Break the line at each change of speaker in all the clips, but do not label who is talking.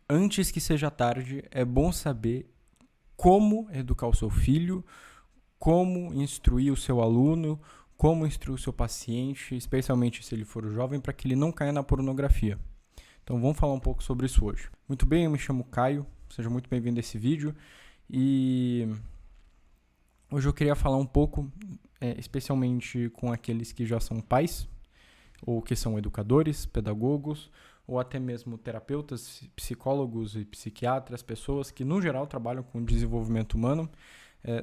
antes que seja tarde, é bom saber como educar o seu filho, como instruir o seu aluno, como instruir o seu paciente, especialmente se ele for jovem, para que ele não caia na pornografia. Então vamos falar um pouco sobre isso hoje. Muito bem, eu me chamo Caio, seja muito bem-vindo a esse vídeo e hoje eu queria falar um pouco, especialmente com aqueles que já são pais ou que são educadores, pedagogos ou até mesmo terapeutas, psicólogos e psiquiatras, pessoas que no geral trabalham com desenvolvimento humano,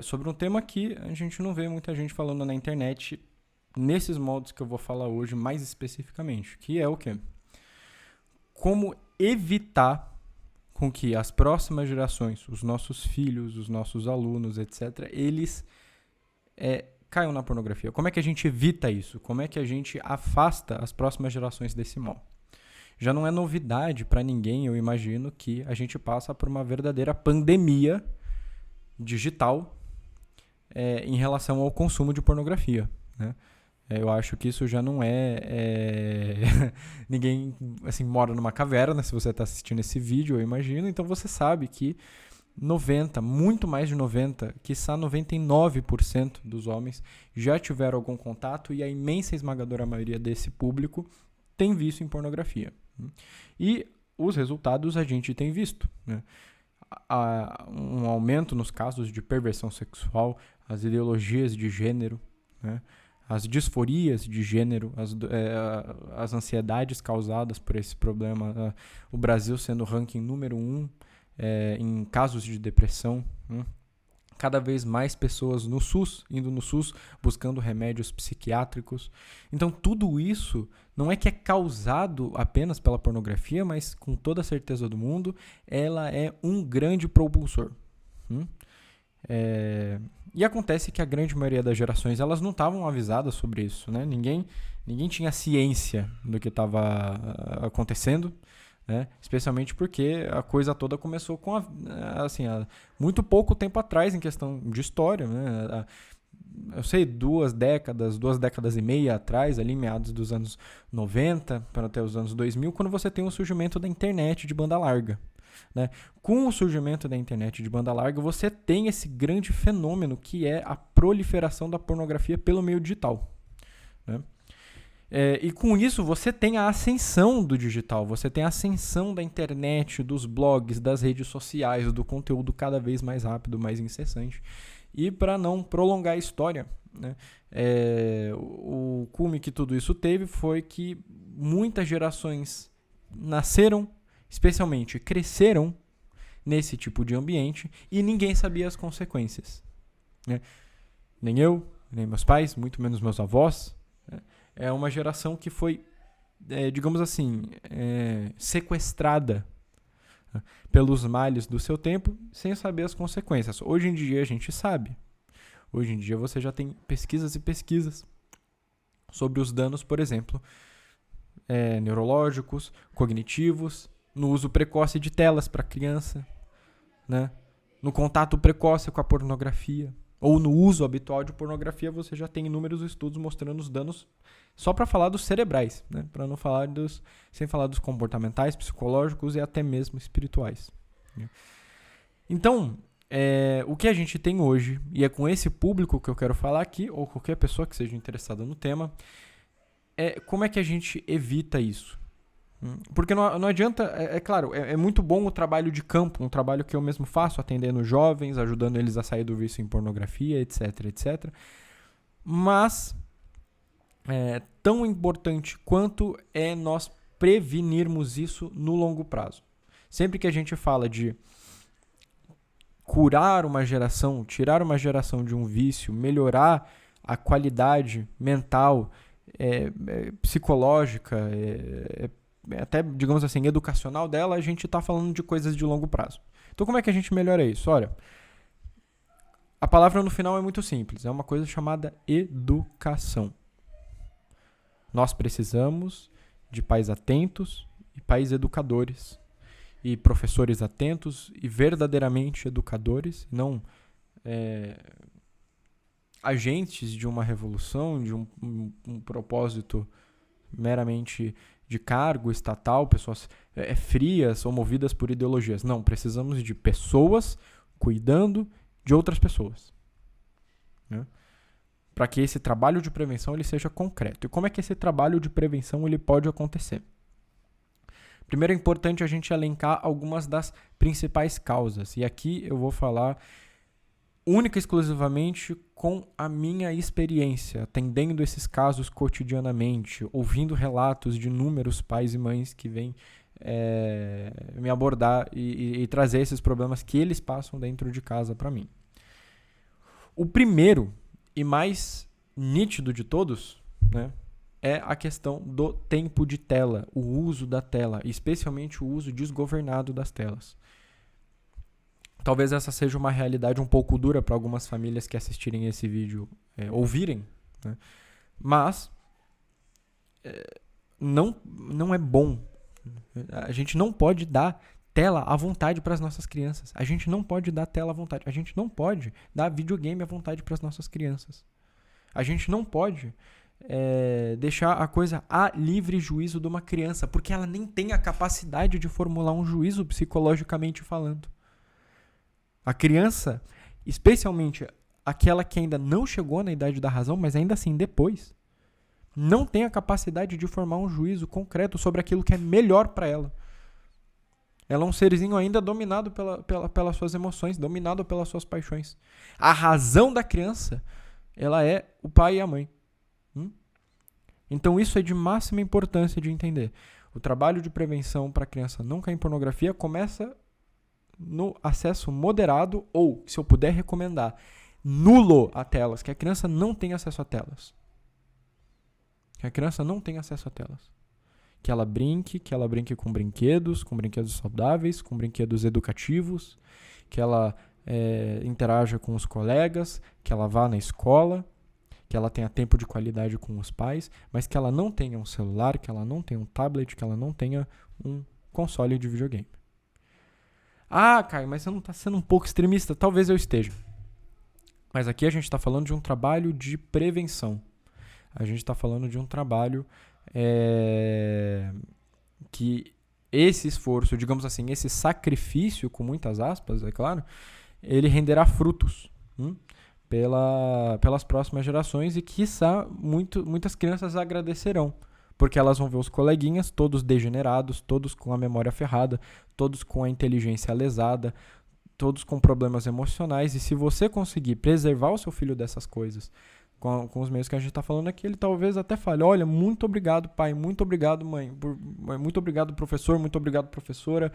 sobre um tema que a gente não vê muita gente falando na internet nesses modos que eu vou falar hoje mais especificamente, que é o quê? Como evitar com que as próximas gerações, os nossos filhos, os nossos alunos, etc., eles caiam na pornografia. Como é que a gente evita isso? Como é que a gente afasta as próximas gerações desse mal? Já não é novidade para ninguém, eu imagino, que a gente passa por uma verdadeira pandemia digital em relação ao consumo de pornografia, né? Eu acho que isso já não ninguém assim mora numa caverna, se você está assistindo esse vídeo, eu imagino. Então você sabe que 90, muito mais de 90, quiçá 99% dos homens já tiveram algum contato e a imensa esmagadora maioria desse público tem visto em pornografia. E os resultados a gente tem visto, né? Há um aumento nos casos de perversão sexual, as ideologias de gênero, né? As disforias de gênero, as ansiedades causadas por esse problema, o Brasil sendo o ranking número 1 em casos de depressão, cada vez mais pessoas no SUS, indo no SUS, buscando remédios psiquiátricos. Então tudo isso não é que é causado apenas pela pornografia, mas com toda a certeza do mundo, ela é um grande propulsor. E acontece que a grande maioria das gerações elas não estavam avisadas sobre isso, né? Ninguém tinha ciência do que estava acontecendo, né? Especialmente porque a coisa toda começou com muito pouco tempo atrás em questão de história, né? Eu sei, 2 décadas e meia atrás, ali meados dos anos 90 para até os anos 2000, quando você tem o surgimento da internet de banda larga, né? Com o surgimento da internet de banda larga, você tem esse grande fenômeno que é a proliferação da pornografia pelo meio digital, né? E com isso você tem a ascensão do digital, você tem a ascensão da internet, dos blogs, das redes sociais, do conteúdo cada vez mais rápido, mais incessante. E para não prolongar a história, né, o cume que tudo isso teve foi que muitas gerações nasceram, especialmente cresceram nesse tipo de ambiente e ninguém sabia as consequências, né? Nem eu, nem meus pais, muito menos meus avós, né? É uma geração que foi, digamos assim, sequestrada pelos males do seu tempo sem saber as consequências. Hoje em dia a gente sabe. Hoje em dia você já tem pesquisas e pesquisas sobre os danos, por exemplo, neurológicos, cognitivos, no uso precoce de telas para criança, né? No contato precoce com a pornografia, ou no uso habitual de pornografia, você já tem inúmeros estudos mostrando os danos, só para falar dos cerebrais, né? Para não falar sem falar dos comportamentais, psicológicos e até mesmo espirituais, né? Então, o que a gente tem hoje, e é com esse público que eu quero falar aqui, ou qualquer pessoa que seja interessada no tema, como é que a gente evita isso? Porque não adianta, claro, é muito bom o trabalho de campo, um trabalho que eu mesmo faço, atendendo jovens, ajudando eles a sair do vício em pornografia, etc, etc. Mas tão importante quanto é nós prevenirmos isso no longo prazo. Sempre que a gente fala de curar uma geração, tirar uma geração de um vício, melhorar a qualidade mental, psicológica, até, digamos assim, educacional dela, a gente está falando de coisas de longo prazo. Então, como é que a gente melhora isso? Olha, a palavra no final é muito simples. É uma coisa chamada educação. Nós precisamos de pais atentos e pais educadores. E professores atentos e verdadeiramente educadores, não agentes de uma revolução, de um propósito meramente de cargo estatal, pessoas frias ou movidas por ideologias. Não, precisamos de pessoas cuidando de outras pessoas, né? Para que esse trabalho de prevenção ele seja concreto. E como é que esse trabalho de prevenção ele pode acontecer? Primeiro é importante a gente elencar algumas das principais causas. E aqui eu vou falar única e exclusivamente com a minha experiência, atendendo esses casos cotidianamente, ouvindo relatos de inúmeros pais e mães que vêm me abordar e trazer esses problemas que eles passam dentro de casa para mim. O primeiro e mais nítido de todos, né, é a questão do tempo de tela, o uso da tela, especialmente o uso desgovernado das telas. Talvez essa seja uma realidade um pouco dura para algumas famílias que assistirem esse vídeo ouvirem, né? Mas não é bom. A gente não pode dar tela à vontade para as nossas crianças. A gente não pode dar tela à vontade. A gente não pode dar videogame à vontade para as nossas crianças. A gente não pode deixar a coisa a livre juízo de uma criança, porque ela nem tem a capacidade de formular um juízo psicologicamente falando. A criança, especialmente aquela que ainda não chegou na idade da razão, mas ainda assim depois, não tem a capacidade de formar um juízo concreto sobre aquilo que é melhor para ela. Ela é um serzinho ainda dominado pelas suas emoções, dominado pelas suas paixões. A razão da criança, ela é o pai e a mãe. Então isso é de máxima importância de entender. O trabalho de prevenção para a criança não cair em pornografia começa no acesso moderado ou, se eu puder recomendar, nulo a telas, que a criança não tem acesso a telas. Que a criança não tem acesso a telas. Que ela brinque com brinquedos saudáveis, com brinquedos educativos, que ela interaja com os colegas, que ela vá na escola, que ela tenha tempo de qualidade com os pais, mas que ela não tenha um celular, que ela não tenha um tablet, que ela não tenha um console de videogame. Ah, Caio, mas você não está sendo um pouco extremista? Talvez eu esteja. Mas aqui a gente está falando de um trabalho de prevenção. A gente está falando de um trabalho que esse esforço, digamos assim, esse sacrifício, com muitas aspas, é claro, ele renderá frutos pelas próximas gerações e, quiçá, muitas crianças agradecerão. Porque elas vão ver os coleguinhas todos degenerados, todos com a memória ferrada, todos com a inteligência lesada, todos com problemas emocionais. E se você conseguir preservar o seu filho dessas coisas com os meios que a gente está falando aqui, ele talvez até fale: olha, muito obrigado, pai, muito obrigado, mãe, muito obrigado, professor, muito obrigado, professora,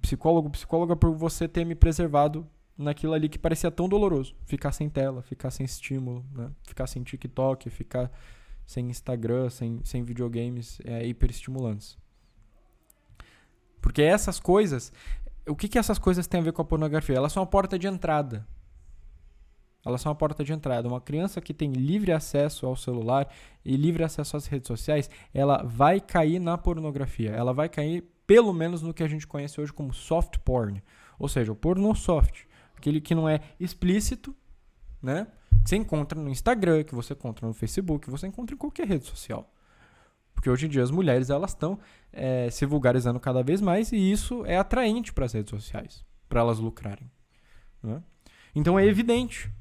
psicóloga, por você ter me preservado naquilo ali que parecia tão doloroso. Ficar sem tela, ficar sem estímulo, né? Ficar sem TikTok, ficar sem Instagram, sem videogames hiperestimulantes. Porque essas coisas... O que essas coisas têm a ver com a pornografia? Elas são a porta de entrada. Uma criança que tem livre acesso ao celular e livre acesso às redes sociais, ela vai cair na pornografia. Ela vai cair, pelo menos, no que a gente conhece hoje como soft porn. Ou seja, o porno soft. Aquele que não é explícito, né? Que você encontra no Instagram, que você encontra no Facebook, que você encontra em qualquer rede social. Porque hoje em dia as mulheres elas estão se vulgarizando cada vez mais e isso é atraente para as redes sociais, para elas lucrarem, né? Então é evidente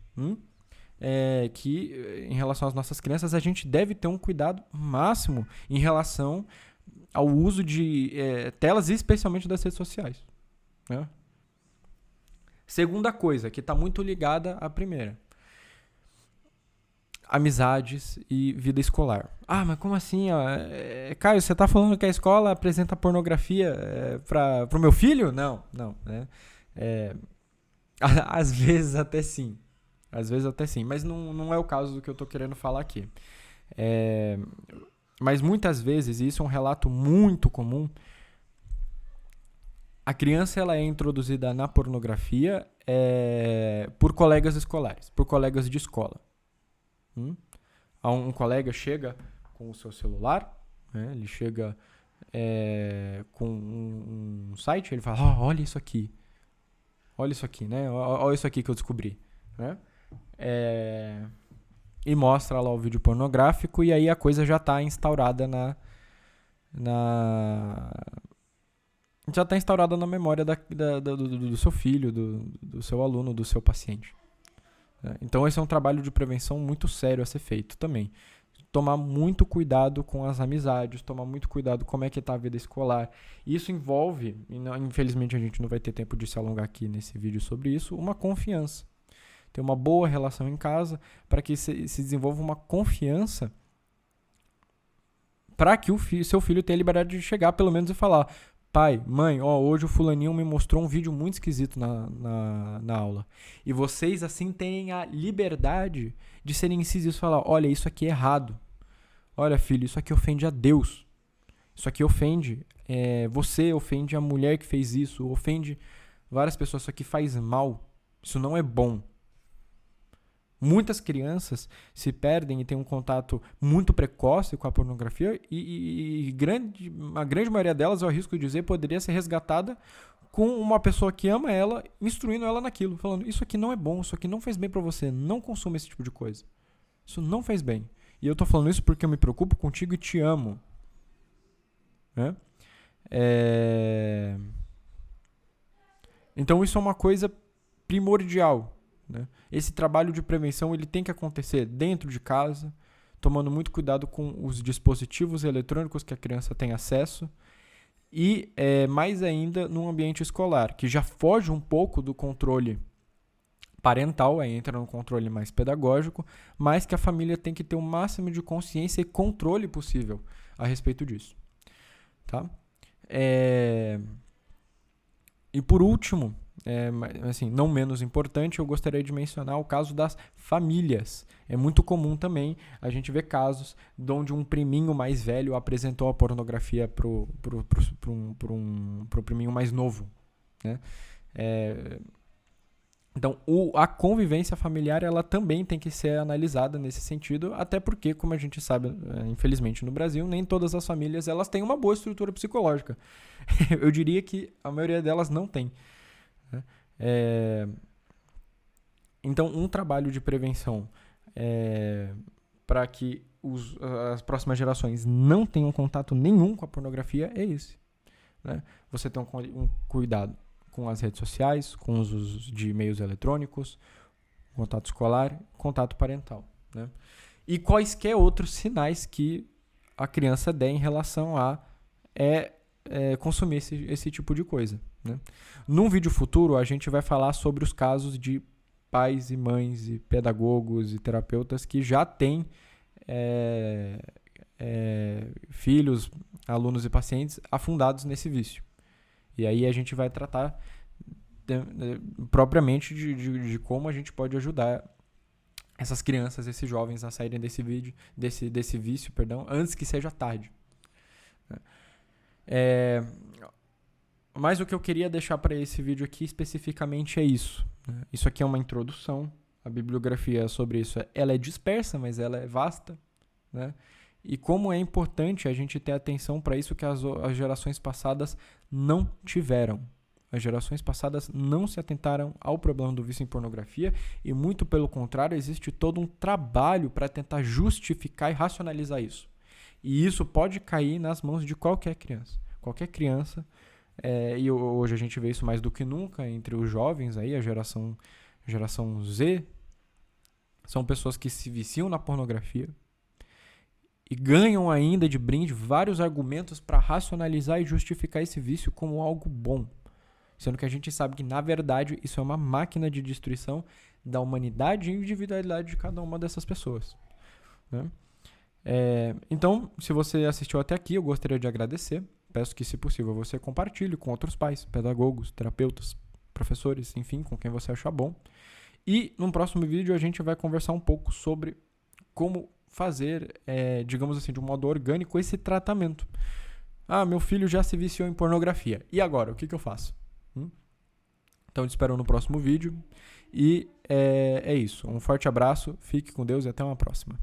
que em relação às nossas crianças a gente deve ter um cuidado máximo em relação ao uso de telas, especialmente das redes sociais, né? Segunda coisa, que está muito ligada à primeira: amizades e vida escolar. Ah, mas como assim? Caio, você tá falando que a escola apresenta pornografia pro meu filho? Não. Né? Às vezes até sim. Mas não é o caso do que eu tô querendo falar aqui. Mas muitas vezes, e isso é um relato muito comum, a criança ela é introduzida na pornografia por colegas escolares, por colegas de escola. Um colega chega com o seu celular, né? Ele chega com um site, ele fala: olha isso aqui, né? Olha isso aqui que eu descobri, né? E mostra lá o vídeo pornográfico e aí a coisa já está instaurada já está instaurada na memória do seu filho, do seu aluno, do seu paciente. Então esse é um trabalho de prevenção muito sério a ser feito também. Tomar muito cuidado com as amizades, tomar muito cuidado com como é que está a vida escolar. Isso envolve, e infelizmente a gente não vai ter tempo de se alongar aqui nesse vídeo sobre isso, uma confiança. Ter uma boa relação em casa para que se desenvolva uma confiança para que seu filho tenha a liberdade de chegar pelo menos e falar: pai, mãe, hoje o fulaninho me mostrou um vídeo muito esquisito na aula. E vocês, assim, têm a liberdade de serem incisivos e falar: olha, isso aqui é errado. Olha, filho, isso aqui ofende a Deus. Isso aqui ofende você, ofende a mulher que fez isso, ofende várias pessoas. Isso aqui faz mal. Isso não é bom. Muitas crianças se perdem e têm um contato muito precoce com a pornografia e a grande maioria delas, eu arrisco dizer, poderia ser resgatada com uma pessoa que ama ela, instruindo ela naquilo, falando: isso aqui não é bom, isso aqui não faz bem pra você, não consuma esse tipo de coisa. Isso não faz bem. E eu tô falando isso porque eu me preocupo contigo e te amo. Né? Então isso é uma coisa primordial. Né? Esse trabalho de prevenção ele tem que acontecer dentro de casa, tomando muito cuidado com os dispositivos eletrônicos que a criança tem acesso e, mais ainda, num ambiente escolar, que já foge um pouco do controle parental, aí entra no controle mais pedagógico, mas que a família tem que ter o máximo de consciência e controle possível a respeito disso. Tá? E por último, assim, não menos importante, eu gostaria de mencionar o caso das famílias. É muito comum também a gente ver casos de onde um priminho mais velho apresentou a pornografia pro priminho mais novo. Né? Então, a convivência familiar ela também tem que ser analisada nesse sentido, até porque, como a gente sabe, infelizmente no Brasil, nem todas as famílias elas têm uma boa estrutura psicológica. Eu diria que a maioria delas não tem. Então, um trabalho de prevenção para que as próximas gerações não tenham contato nenhum com a pornografia é esse. Né? Você tem um cuidado com as redes sociais, com os usos de meios eletrônicos, contato escolar, contato parental. Né? E quaisquer outros sinais que a criança der em relação a consumir esse tipo de coisa. Né? Num vídeo futuro, a gente vai falar sobre os casos de pais e mães e pedagogos e terapeutas que já têm filhos, alunos e pacientes afundados nesse vício. E aí a gente vai tratar propriamente de como a gente pode ajudar essas crianças, esses jovens a saírem desse vício, antes que seja tarde. Mas o que eu queria deixar para esse vídeo aqui especificamente é isso. Né? Isso aqui é uma introdução. A bibliografia sobre isso ela é dispersa, mas ela é vasta. Né? E como é importante a gente ter atenção para isso que as gerações passadas não tiveram. As gerações passadas não se atentaram ao problema do vício em pornografia e, muito pelo contrário, existe todo um trabalho para tentar justificar e racionalizar isso. E isso pode cair nas mãos de qualquer criança. Qualquer criança, e hoje a gente vê isso mais do que nunca entre os jovens, aí, a geração Z, são pessoas que se viciam na pornografia e ganham ainda de brinde vários argumentos para racionalizar e justificar esse vício como algo bom. Sendo que a gente sabe que, na verdade, isso é uma máquina de destruição da humanidade e individualidade de cada uma dessas pessoas. Né? Então, se você assistiu até aqui, eu gostaria de agradecer. Peço que, se possível, você compartilhe com outros pais, pedagogos, terapeutas, professores, enfim, com quem você achar bom. E no próximo vídeo a gente vai conversar um pouco sobre como fazer, digamos assim, de um modo orgânico esse tratamento. Meu filho já se viciou em pornografia. E agora? O que eu faço? Então, te espero no próximo vídeo. E é isso. Um forte abraço, fique com Deus e até uma próxima.